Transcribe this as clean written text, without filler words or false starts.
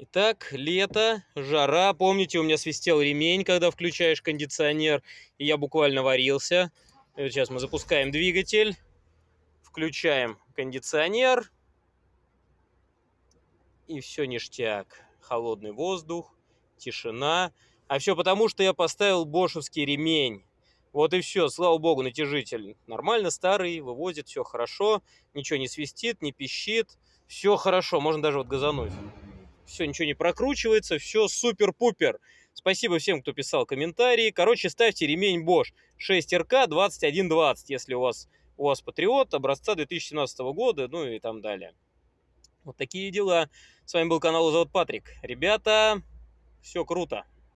Итак, лето, жара. Помните, у меня свистел ремень, когда включаешь кондиционер, и я буквально варился. И вот сейчас мы запускаем двигатель, включаем кондиционер, и все ништяк. Холодный воздух, тишина. А все потому, что я поставил бошевский ремень. Вот и все, слава богу, натяжитель нормально, старый, вывозит, все хорошо, ничего не свистит, не пищит, все хорошо, можно даже вот газануть. Все, ничего не прокручивается, все супер-пупер. Спасибо всем, кто писал комментарии. Короче, ставьте ремень Bosch 6RK 2120, если у вас Патриот образца 2017 года, ну и там далее. Вот такие дела. С вами был канал «Зовут Патрик». Ребята, все круто.